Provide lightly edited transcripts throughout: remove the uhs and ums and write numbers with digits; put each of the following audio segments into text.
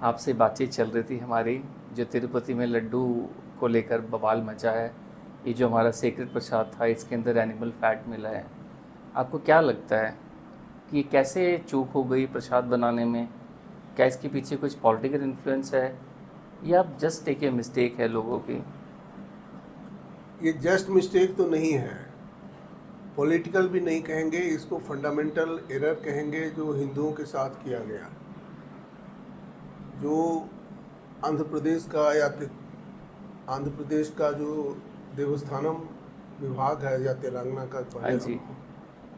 आपसे बातचीत चल रही थी हमारी, जो तिरुपति में लड्डू को लेकर बवाल मचा है। ये जो हमारा सेक्रेट प्रसाद था, इसके अंदर एनिमल फैट मिला है। आपको क्या लगता है कि कैसे चूक हो गई प्रसाद बनाने में? क्या इसके पीछे कुछ पॉलिटिकल इन्फ्लुएंस है, या जस्ट एक मिस्टेक है लोगों की? ये जस्ट मिस्टेक तो नहीं है, पॉलिटिकल भी नहीं कहेंगे, इसको फंडामेंटल एरर कहेंगे जो हिंदुओं के साथ किया गया। जो आंध्र प्रदेश का जो देवस्थानम विभाग है, या तेलंगाना का हाँ जी।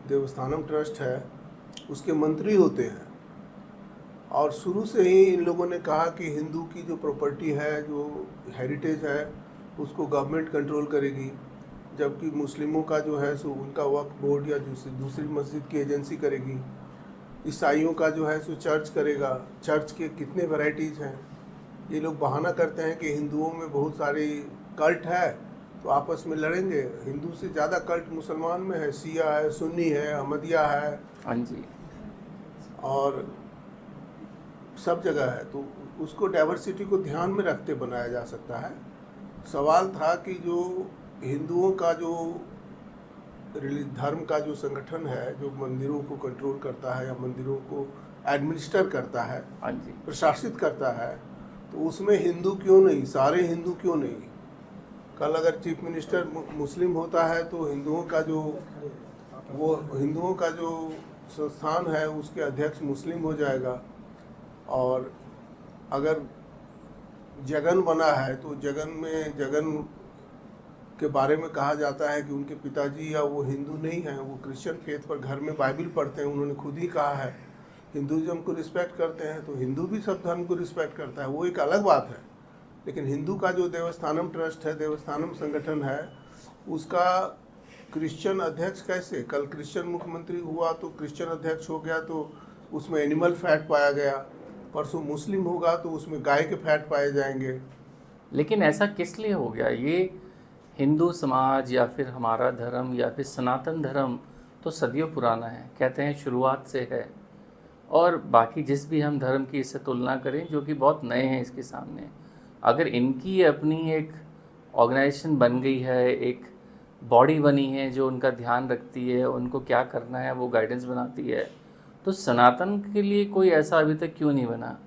देवस्थानम ट्रस्ट है, उसके मंत्री होते हैं। और शुरू से ही इन लोगों ने कहा कि हिंदू की जो प्रॉपर्टी है, जो हेरिटेज है, उसको गवर्नमेंट कंट्रोल करेगी, जबकि मुस्लिमों का जो है सो उनका वक्फ बोर्ड या दूसरी मस्जिद की एजेंसी करेगी। ईसाइयों का जो है सो चर्च करेगा। चर्च के कितने वैरायटीज़ हैं। ये लोग बहाना करते हैं कि हिंदुओं में बहुत सारी कल्ट है, तो आपस में लड़ेंगे। हिंदू से ज़्यादा कल्ट मुसलमान में है, शिया है, सुन्नी है, अहमदिया है, हाँ जी। और सब जगह है। तो उसको डाइवर्सिटी को ध्यान में रखते बनाया जा सकता है। सवाल था कि जो हिंदुओं का जो धर्म का जो संगठन है, जो मंदिरों को कंट्रोल करता है या मंदिरों को एडमिनिस्टर करता है, हाँ जी। प्रशासित करता है, तो उसमें हिंदू क्यों नहीं, सारे हिंदू क्यों नहीं? कल अगर चीफ मिनिस्टर मुस्लिम होता है तो हिंदुओं का जो संस्थान है उसके अध्यक्ष मुस्लिम हो जाएगा। और अगर जगन बना है तो जगन के बारे में कहा जाता है कि उनके पिताजी या वो हिंदू नहीं हैं, वो क्रिश्चियन फेथ पर घर में बाइबल पढ़ते हैं। उन्होंने खुद ही कहा है हिंदुज़म को रिस्पेक्ट करते हैं, तो हिंदू भी सब धर्म को रिस्पेक्ट करता है, वो एक अलग बात है। लेकिन हिंदू का जो देवस्थानम ट्रस्ट है, देवस्थानम संगठन है, उसका क्रिश्चियन अध्यक्ष कैसे? कल क्रिश्चियन मुख्यमंत्री हुआ तो क्रिश्चियन अध्यक्ष हो गया, तो उसमें एनिमल फैट पाया गया। परसों मुस्लिम होगा तो उसमें गाय के फैट पाए जाएंगे। लेकिन ऐसा किस लिए हो गया? ये हिंदू समाज या फिर हमारा धर्म या फिर सनातन धर्म तो सदियों पुराना है, कहते हैं शुरुआत से है। और बाकी जिस भी हम धर्म की इससे तुलना करें, जो कि बहुत नए हैं इसके सामने, अगर इनकी अपनी एक ऑर्गेनाइजेशन बन गई है, एक बॉडी बनी है जो उनका ध्यान रखती है, उनको क्या करना है वो गाइडेंस बनाती है, तो सनातन के लिए कोई ऐसा अभी तक क्यों नहीं बना?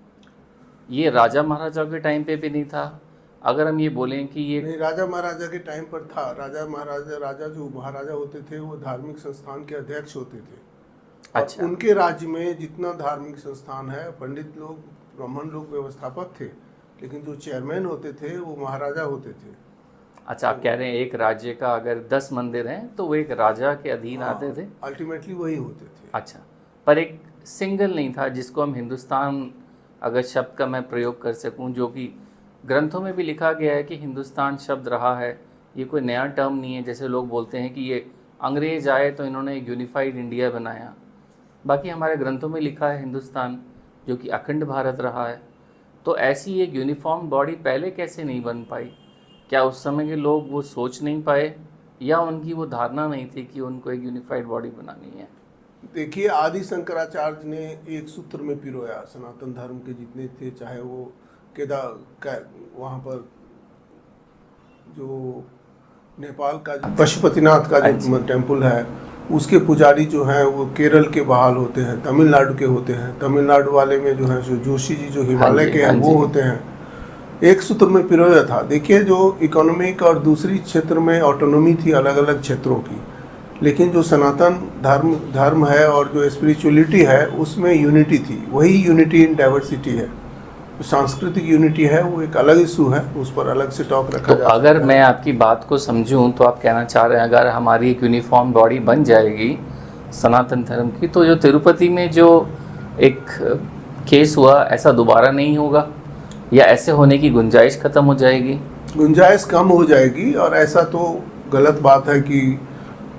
ये राजा महाराजा के टाइम पे भी नहीं था। अगर हम ये बोलें कि ये नहीं, राजा महाराजा के टाइम पर था। राजा जो महाराजा होते थे वो धार्मिक संस्थान के अध्यक्ष होते थे। अच्छा। और उनके राज्य में जितना धार्मिक संस्थान है, पंडित लोग, ब्राह्मण लोग व्यवस्थापक थे, लेकिन जो चेयरमैन होते थे वो महाराजा होते थे। अच्छा, आप कह रहे हैं एक राज्य का अगर 10 मंदिर हैं तो वो एक राजा के अधीन आते थे? अल्टीमेटली वही होते थे। अच्छा, पर एक सिंगल नहीं था जिसको हम हिंदुस्तान अगर शब्द का मैं प्रयोग कर सकूं, जो कि ग्रंथों में भी लिखा गया है कि हिंदुस्तान शब्द रहा है। ये कोई नया टर्म नहीं है, जैसे लोग बोलते हैं कि ये अंग्रेज़ आए तो इन्होंने एक यूनिफाइड इंडिया बनाया। बाकी हमारे ग्रंथों में लिखा है हिंदुस्तान, जो कि अखंड भारत रहा है। तो ऐसी एक यूनिफॉर्म बॉडी पहले कैसे नहीं बन पाई? क्या उस समय के लोग वो सोच नहीं पाए, या उनकी वो धारणा नहीं थी कि उनको एक यूनिफाइड बॉडी बनानी है? देखिए, आदि शंकराचार्य ने एक सूत्र में पिरोया सनातन धर्म के जितने थे, चाहे वो वहाँ पर जो नेपाल का जो पशुपतिनाथ का जो टेम्पल है, उसके पुजारी जो हैं वो केरल के बहाल होते हैं, तमिलनाडु के होते हैं। तमिलनाडु वाले में जो है जोशी जी जो हिमालय के हैं वो होते हैं। एक सूत्र में पिरोया था। देखिए, जो इकोनॉमिक और दूसरी क्षेत्र में ऑटोनॉमी थी अलग अलग क्षेत्रों की, लेकिन जो सनातन धर्म है और जो स्पिरिचुअलिटी है उसमें यूनिटी थी। वही यूनिटी इन डाइवर्सिटी है। जो सांस्कृतिक यूनिटी है वो एक अलग इशू है, उस पर अलग से टॉक रखा तो अगर मैं आपकी बात को समझूं तो आप कहना चाह रहे हैं अगर हमारी एक यूनिफॉर्म बॉडी बन जाएगी सनातन धर्म की, तो जो तिरुपति में जो एक केस हुआ ऐसा दोबारा नहीं होगा, या ऐसे होने की गुंजाइश ख़त्म हो जाएगी? गुंजाइश कम हो जाएगी। और ऐसा तो गलत बात है कि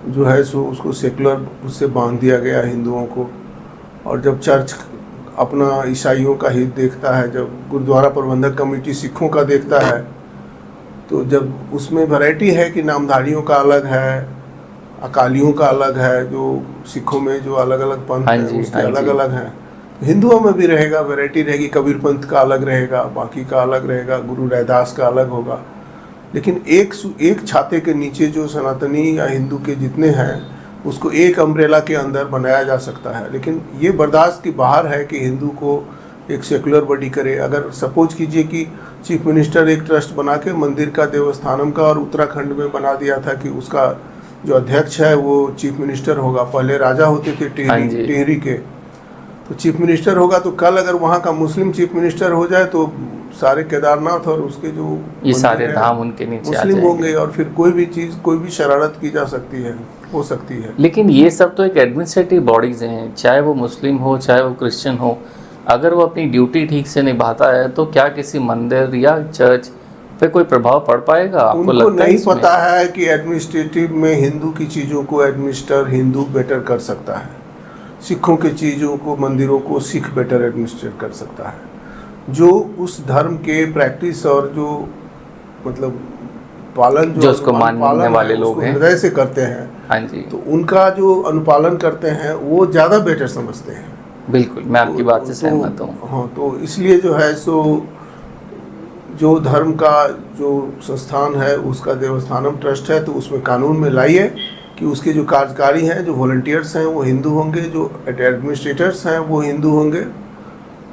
जो है सो उसको सेकुलर उससे बांध दिया गया हिंदुओं को। और जब चर्च अपना ईसाइयों का हित देखता है, जब गुरुद्वारा प्रबंधक कमेटी सिखों का देखता है, तो जब उसमें वैरायटी है कि नामधारियों का अलग है, अकालियों का अलग है, जो सिखों में जो अलग अलग पंथ हैं उसके अलग अलग हैं, हिंदुओं में भी रहेगा, वैरायटी रहेगी, कबीर पंथ का अलग रहेगा, बाकी का अलग रहेगा, गुरु रैदास का अलग होगा। लेकिन एक छाते के नीचे जो सनातनी या हिंदू के जितने हैं उसको एक अम्ब्रेला के अंदर बनाया जा सकता है। लेकिन ये बर्दाश्त की बाहर है कि हिंदू को एक सेकुलर बॉडी करे। अगर सपोज कीजिए कि चीफ मिनिस्टर एक ट्रस्ट बना के मंदिर का, देवस्थानम का, और उत्तराखंड में बना दिया था कि उसका जो अध्यक्ष है वो चीफ मिनिस्टर होगा। पहले राजा होते थे टिहरी के, तो चीफ मिनिस्टर होगा। तो कल अगर वहाँ का मुस्लिम चीफ मिनिस्टर हो जाए तो सारे केदारनाथ और उसके जो ये सारे धाम उनके नीचे मुस्लिम होंगे, और फिर कोई भी चीज़, कोई भी शरारत की जा सकती है, हो सकती है। लेकिन ये सब तो एक एडमिनिस्ट्रेटिव बॉडीज़ हैं, चाहे वो मुस्लिम हो चाहे वो क्रिश्चियन हो। अगर वो अपनी ड्यूटी ठीक से निभाता है तो क्या किसी मंदिर या चर्च पे कोई प्रभाव पड़ पाएगा? आपको लगता है? नहीं पता है कि एडमिनिस्ट्रेटिव में हिंदू की चीज़ों को एडमिनिस्टर हिंदू बेटर कर सकता है, सिखों के चीज़ों को, मंदिरों को सिख बेटर एडमिनिस्ट्रेट कर सकता है। जो उस धर्म के प्रैक्टिस और जो मतलब पालन जो उसको मानने वाले लोग हैं, हृदय से करते हैं, हाँ जी, तो उनका जो अनुपालन करते हैं वो ज़्यादा बेटर समझते हैं। बिल्कुल, मैं आपकी बात से सहमत हूँ। हाँ, तो इसलिए जो है सो जो धर्म का जो संस्थान है उसका देवस्थानम ट्रस्ट है, तो उसमें कानून में लाइए कि उसके जो कार्यकारी हैं, जो वॉलंटियर्स हैं वो हिंदू होंगे, जो एडमिनिस्ट्रेटर्स हैं वो हिंदू होंगे।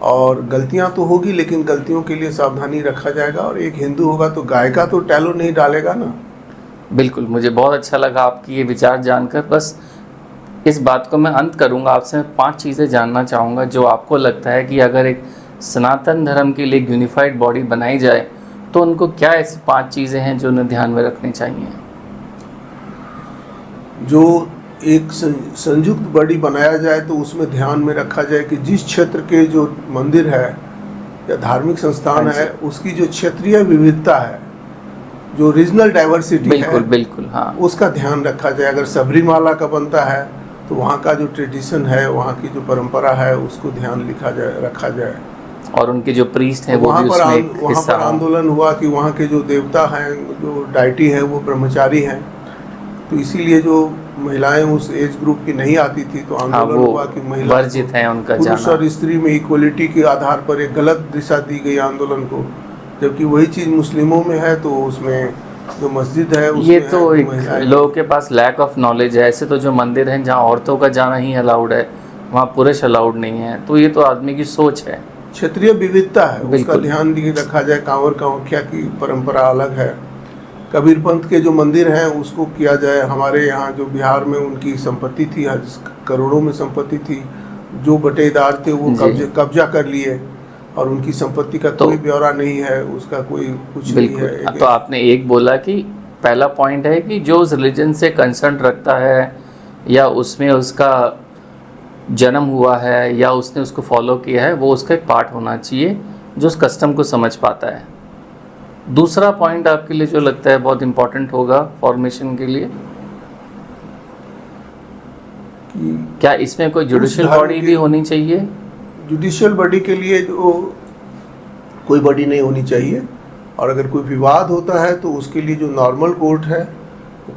और गलतियां तो होगी लेकिन गलतियों के लिए सावधानी रखा जाएगा। और एक हिंदू होगा तो गाय का तो टैलो नहीं डालेगा ना। बिल्कुल, मुझे बहुत अच्छा लगा आपकी ये विचार जानकर। बस इस बात को मैं अंत करूंगा, आपसे मैं 5 चीज़ें जानना चाहूँगा जो आपको लगता है कि अगर एक सनातन धर्म के लिए यूनिफाइड बॉडी बनाई जाए तो उनको क्या ऐसी 5 चीज़ें हैं जो उन्हें ध्यान में रखनी चाहिए? जो एक संयुक्त बॉडी बनाया जाए तो उसमें ध्यान में रखा जाए कि जिस क्षेत्र के जो मंदिर है या धार्मिक संस्थान है उसकी जो क्षेत्रीय विविधता है, जो रीजनल डाइवर्सिटी है, बिल्कुल, हाँ, उसका ध्यान रखा जाए। अगर सबरीमाला का बनता है तो वहाँ का जो ट्रेडिशन है, वहाँ की जो परंपरा है, उसको ध्यान रखा जाए। और उनके जो प्रीस्ट हैं वो भी उसमें एक हिस्सा पर आंदोलन हुआ कि वहाँ के जो देवता हैं, जो डाइटी है, वो ब्रह्मचारी हैं, तो इसीलिए जो महिलाएं उस एज ग्रुप की नहीं आती थी, तो आंदोलन हुआ कि महिला वर्जित है उनका जाना। पुरुष और स्त्री में इक्वलिटी के आधार पर एक गलत दिशा दी गई आंदोलन को, जबकि वही चीज़ मुस्लिमों में है। तो उसमें जो मस्जिद है, ये तो एक लोगों के पास लैक ऑफ नॉलेज है। ऐसे तो जो मंदिर हैं जहाँ औरतों का जाना ही अलाउड है, वहाँ पुरुष अलाउड नहीं है। तो ये तो आदमी की सोच है। क्षेत्रीय विविधता है, उसका ध्यान रखा जाए। कांवर कांवड़िया की परंपरा अलग है। कबीर पंथ के जो मंदिर हैं उसको किया जाए। हमारे यहाँ जो बिहार में उनकी संपत्ति थी, करोड़ों में संपत्ति थी, जो बटेदार थे वो कब्जा कर लिए और उनकी संपत्ति का कोई ब्यौरा नहीं है, उसका कोई कुछ नहीं है। तो आपने एक बोला कि पहला पॉइंट है कि जो उस रिलीजन से कंसर्न रखता है या उसमें उसका जन्म हुआ है या उसने उसको फॉलो किया है, वो उसका एक पार्ट होना चाहिए जो उस कस्टम को समझ पाता है। दूसरा पॉइंट आपके लिए जो लगता है बहुत इम्पोर्टेंट होगा फॉर्मेशन के लिए, क्या इसमें कोई जुडिशियल बॉडी भी होनी चाहिए? जुडिशियल बॉडी के लिए जो कोई बॉडी नहीं होनी चाहिए, और अगर कोई विवाद होता है तो उसके लिए जो नॉर्मल कोर्ट है,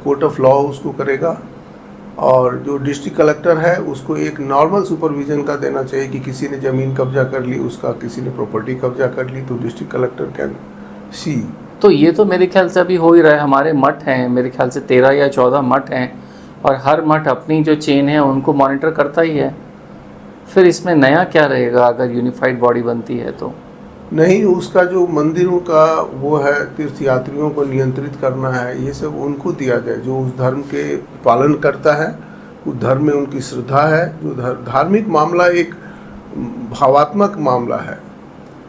कोर्ट ऑफ लॉ उसको करेगा। और जो डिस्ट्रिक्ट कलेक्टर है उसको एक नॉर्मल सुपरविजन का देना चाहिए कि किसी ने ज़मीन कब्जा कर ली, उसका किसी ने प्रॉपर्टी कब्जा कर ली, तो डिस्ट्रिक्ट कलेक्टर कैन सी। तो ये तो मेरे ख्याल से अभी हो ही रहा है। हमारे मठ हैं, मेरे ख्याल से 13 या 14 मठ हैं, और हर मठ अपनी जो चेन है उनको मॉनिटर करता ही है। फिर इसमें नया क्या रहेगा अगर यूनिफाइड बॉडी बनती है तो? नहीं, उसका जो मंदिरों का वो है, तीर्थयात्रियों को नियंत्रित करना है, ये सब उनको दिया जाए जो उस धर्म के पालन करता है, उस धर्म में उनकी श्रद्धा है। जो धार्मिक मामला एक भावात्मक मामला है,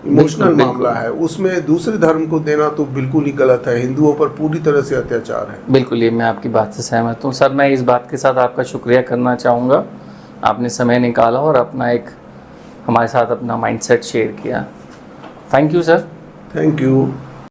इमोशनल मामला है, उसमें दूसरे धर्म को देना तो बिल्कुल ही गलत है। हिंदुओं पर पूरी तरह से अत्याचार है। बिल्कुल, ये मैं आपकी बात से सहमत हूँ। सर, मैं इस बात के साथ आपका शुक्रिया करना चाहूँगा, आपने समय निकाला और अपना एक हमारे साथ अपना माइंडसेट शेयर किया। Thank you sir. Thank you.